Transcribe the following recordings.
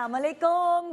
अस्सलाम वालेकुम,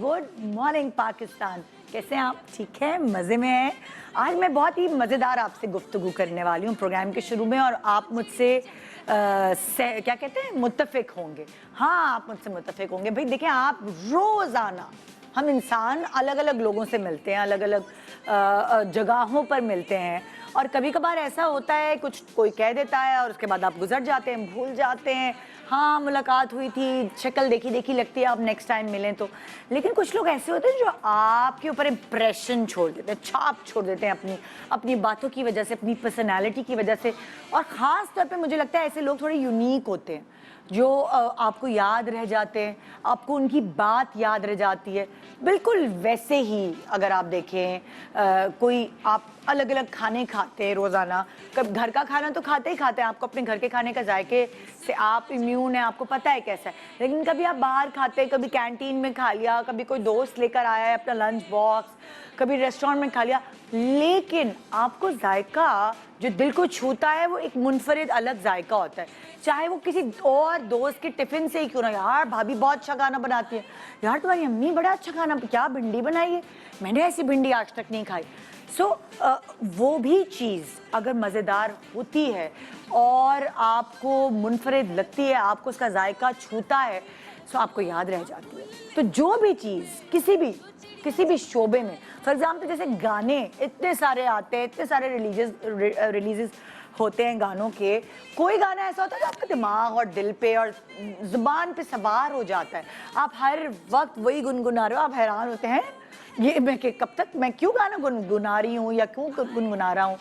good morning Pakistan. कैसे हैं आप? ठीक है, मज़े में हैं। आज मैं बहुत ही मज़ेदार आपसे गुफ्तगू करने वाली हूँ प्रोग्राम के शुरू में, और आप मुझसे क्या कहते हैं, मुत्तफ़िक होंगे। हाँ, आप मुझसे मुत्तफ़िक होंगे। भाई देखें, आप रोज़ाना हम इंसान अलग अलग लोगों से मिलते हैं, अलग अलग जगहों पर मिलते हैं, और कभी कभार ऐसा होता है कुछ कोई कह देता है और उसके बाद आप गुजर जाते हैं, भूल जाते हैं। हाँ, मुलाकात हुई थी, शक्ल देखी देखी लगती है, आप नेक्स्ट टाइम मिलें तो। लेकिन कुछ लोग ऐसे होते हैं जो आपके ऊपर इम्प्रेशन छोड़ देते हैं, छाप छोड़ देते हैं अपनी अपनी बातों की वजह से, अपनी पर्सनैलिटी की वजह से। और ख़ास तौर पे मुझे लगता है ऐसे लोग थोड़े यूनिक होते हैं, जो आपको याद रह जाते हैं, आपको उनकी बात याद रह जाती है। बिल्कुल वैसे ही अगर आप देखें, कोई आप अलग अलग खाने खाते हैं रोज़ाना, कब घर का खाना तो खाते ही खाते हैं, आपको अपने घर के खाने का जायके से आप इम्यून है, आपको पता है कैसा है। लेकिन कभी आप बाहर खाते हैं, कभी कैंटीन में खा लिया, कभी कोई दोस्त लेकर आया है अपना लंच बॉक्स, कभी रेस्टोरेंट में खा लिया, लेकिन आपको जायका जो दिल को छूता है वो एक मुनफरिद अलग जायका होता है। चाहे वो किसी और दोस्त के टिफ़िन से ही क्यों ना, यार भाभी बहुत अच्छा खाना बनाती है, यार तुम्हारी अम्मी बड़ा अच्छा खाना, क्या भिंडी बनाई है, मैंने ऐसी भिंडी आज तक नहीं खाई। वो भी चीज़ अगर मज़ेदार होती है और आपको मुनफरिद लगती है, आपको उसका जायका छूता है, सो आपको याद रह जाती है। तो जो भी चीज़ किसी भी शोबे में, फॉर एग्जाम्पल जैसे गाने इतने सारे आते हैं, इतने सारे रिलीजेस होते हैं गानों के, कोई गाना ऐसा होता है जो आपके दिमाग और दिल पे और ज़ुबान पे सवार हो जाता है, आप हर वक्त वही गुनगुना रहे हो, आप हैरान होते हैं ये मैं कि कब तक मैं क्यों गाना गुनगुना रही हूँ या क्यों गुनगुना रहा हूँ।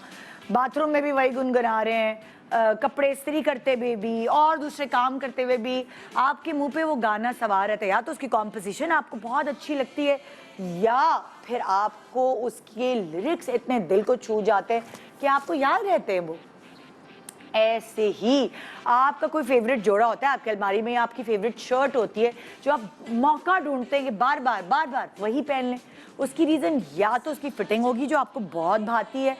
बाथरूम में भी वही गुनगुना रहे हैं, कपड़े इस्त्री करते हुए भी और दूसरे काम करते हुए भी आपके मुंह पे वो गाना सवार रहता है। या तो उसकी कॉम्पोजिशन आपको बहुत अच्छी लगती है, या फिर आपको उसके लिरिक्स इतने दिल को छू जाते हैं कि आपको याद रहते हैं वो। ऐसे ही आपका कोई फेवरेट जोड़ा होता है आपकी अलमारी में, या आपकी फेवरेट शर्ट होती है जो आप मौका ढूंढते हैं कि बार बार वही पहन लें। उसकी रीज़न या तो उसकी फिटिंग होगी जो आपको बहुत भाती है,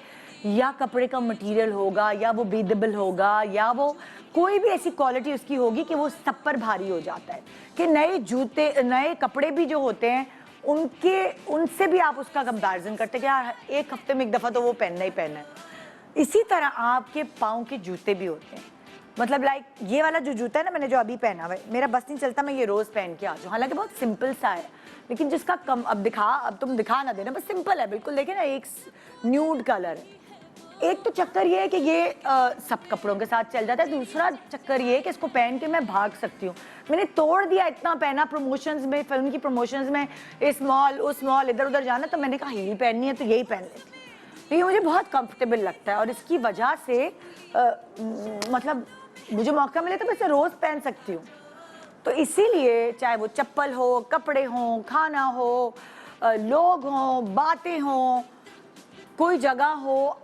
या कपड़े का मटेरियल होगा, या वो ब्रीदेबल होगा, या वो कोई भी ऐसी क्वालिटी उसकी होगी कि वो सब पर भारी हो जाता है। कि नए जूते, नए कपड़े भी जो होते हैं उनसे भी आप उसका कंपैरिजन करते हैं कि यार एक हफ्ते में एक दफ़ा तो वो पहनना ही पहनना है। इसी तरह आपके पाँव के जूते भी होते हैं। मतलब लाइक ये वाला जो जूता है ना, मैंने जो अभी पहना हुआ है, मेरा बस नहीं चलता मैं ये रोज़ पहन के आ जाऊँ, हालांकि बहुत सिंपल सा है, लेकिन जिसका कम अब तुम दिखा ना देना, बस सिंपल है बिल्कुल। देखे ना, एक न्यूड कलर है। एक तो चक्कर ये है कि ये सब कपड़ों के साथ चल जाता है, दूसरा चक्कर ये है कि इसको पहन के मैं भाग सकती हूँ। मैंने तोड़ दिया, इतना पहना प्रमोशंस में, फिल्म की प्रमोशंस में, इस मॉल उस मॉल इधर उधर जाना, तो मैंने कहा हील पहननी है तो यही पहन लेती हूँ। तो ये मुझे बहुत कंफर्टेबल लगता है, और इसकी वजह से मतलब मुझे मौका मिले तो मैं इसे रोज़ पहन सकती हूँ। तो इसीलिए चाहे वो चप्पल हो, कपड़े हों, खाना हो, लोग हों, बातें हों, कोई जगह हो,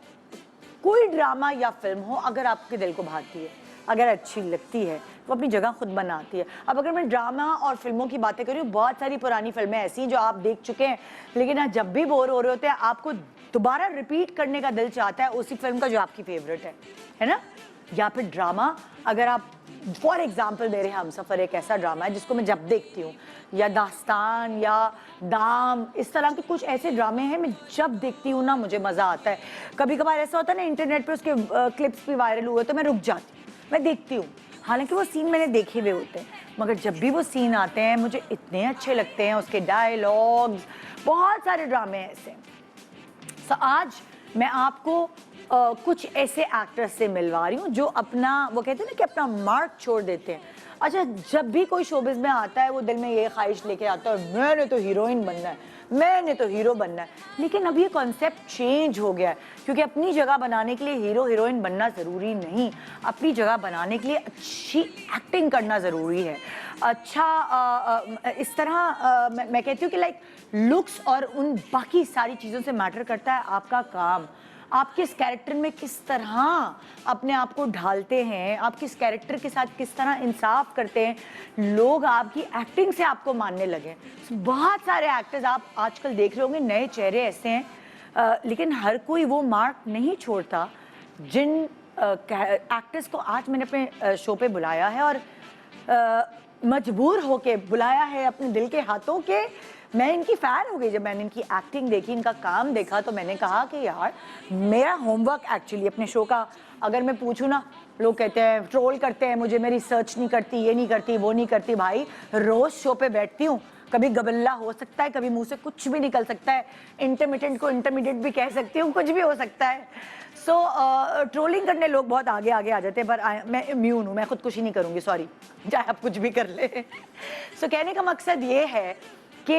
कोई ड्रामा या फिल्म हो, अगर आपके दिल को भाती है, अगर अच्छी लगती है, वो अपनी जगह खुद बनाती है। अब अगर मैं ड्रामा और फिल्मों की बातें करूँ, बहुत सारी पुरानी फिल्में ऐसी हैं जो आप देख चुके हैं, लेकिन जब भी बोर हो रहे होते हैं आपको दोबारा रिपीट करने का दिल चाहता है उसी फिल्म का जो आपकी फेवरेट है ना। या फिर ड्रामा, अगर आप फॉर एग्जाम्पल मेरे हमसफ़र एक ऐसा ड्रामा है जिसको मैं जब देखती हूँ, या दास्तान या दाम, इस तरह के कुछ ऐसे ड्रामे हैं मैं जब देखती हूँ ना मुझे मज़ा आता है। कभी कभार ऐसा होता है ना, इंटरनेट पे उसके क्लिप्स भी वायरल हुए तो मैं रुक जाती हूँ, मैं देखती हूँ, हालांकि वो सीन मैंने देखे हुए होते हैं, मगर जब भी वो सीन आते हैं मुझे इतने अच्छे लगते हैं, उसके डायलॉग्स। बहुत सारे ड्रामे ऐसे। तो आज मैं आपको कुछ ऐसे एक्टर्स से मिलवा रही हूँ जो अपना, वो कहते हैं ना कि अपना मार्क छोड़ देते हैं। अच्छा, जब भी कोई शोबिज़ में आता है वो दिल में ये ख्वाहिश लेके आता है, मैंने तो हीरोइन बनना है, मैंने तो हीरो बनना है। लेकिन अब ये कॉन्सेप्ट चेंज हो गया है, क्योंकि अपनी जगह बनाने के लिए हीरो हीरोइन बनना ज़रूरी नहीं, अपनी जगह बनाने के लिए अच्छी एक्टिंग करना ज़रूरी है। अच्छा, इस तरह मैं कहती हूँ कि लाइक लुक्स और उन बाकी सारी चीज़ों से मैटर करता है आपका काम, आप किस कैरेक्टर में किस तरह अपने आप को ढालते हैं, आप किस कैरेक्टर के साथ किस तरह इंसाफ करते हैं, लोग आपकी एक्टिंग से आपको मानने लगे। बहुत सारे एक्टर्स आप आजकल देख रहे होंगे, नए चेहरे ऐसे हैं, लेकिन हर कोई वो मार्क नहीं छोड़ता जिन एक्टर्स को आज मैंने अपने शो पे बुलाया है। और मजबूर होके बुलाया है अपने दिल के हाथों के। मैं इनकी फ़ैन हो गई जब मैंने इनकी एक्टिंग देखी, इनका काम देखा, तो मैंने कहा कि यार मेरा होमवर्क एक्चुअली अपने शो का, अगर मैं पूछूँ ना, लोग कहते हैं ट्रोल करते हैं मुझे, मेरी सर्च नहीं करती, ये नहीं करती, वो नहीं करती। भाई रोज़ शो पे बैठती हूँ, कभी गबल्ला हो सकता है, कभी मुंह से कुछ भी निकल सकता है, इंटरमीडिएट को इंटरमीडिएट भी कह सकती हूँ, कुछ भी हो सकता है। सो ट्रोलिंग करने लोग बहुत आगे आगे आ जाते हैं, पर मैं इम्यून हूँ, मैं खुदकुशी नहीं करूँगी, सॉरी, चाहे आप कुछ भी कर ले। सो कहने का मकसद ये है कि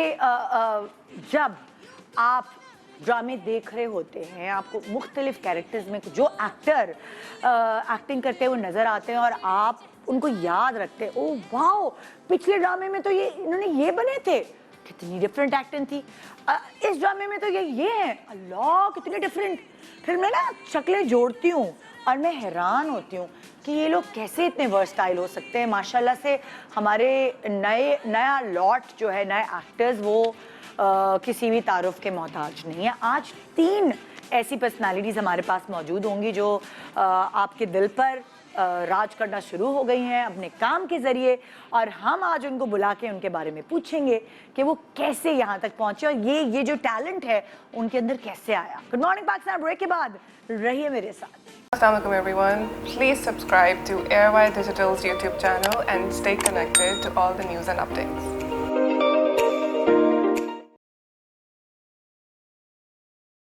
जब आप ड्रामे देख रहे होते हैं, आपको मुख्तलिफ कैरेक्टर्स में जो एक्टर एक्टिंग करते हुए नज़र आते हैं और आप उनको याद रखते हैं, ओह वाओ पिछले ड्रामे में तो ये इन्होंने ये बने थे, कितनी डिफरेंट एक्टिंग थी, इस ड्रामे में तो ये है, अल्लाह कितने डिफरेंट। फिर मैं ना शक्लें जोड़ती हूँ और मैं हैरान होती हूँ कि ये लोग कैसे इतने वर्सटाइल हो सकते हैं। माशाल्लाह से हमारे नया लॉट जो है, नए एक्टर्स, वो किसी भी तारुफ के मोहताज नहीं है। आज 3 ऐसी पर्सनालिटीज़ हमारे पास मौजूद होंगी जो आपके दिल पर राज करना शुरू हो गई हैं अपने काम के ज़रिए, और हम आज उनको बुला के उनके बारे में पूछेंगे कि वो कैसे यहाँ तक पहुँचे और ये जो टैलेंट है उनके अंदर कैसे आया। गुड मॉर्निंग पाकिस्तान ब्रेक के बाद रहिए मेरे साथ। Assalamualaikum everyone. Please subscribe to Airwire Digital's YouTube channel and stay connected to all the news and updates.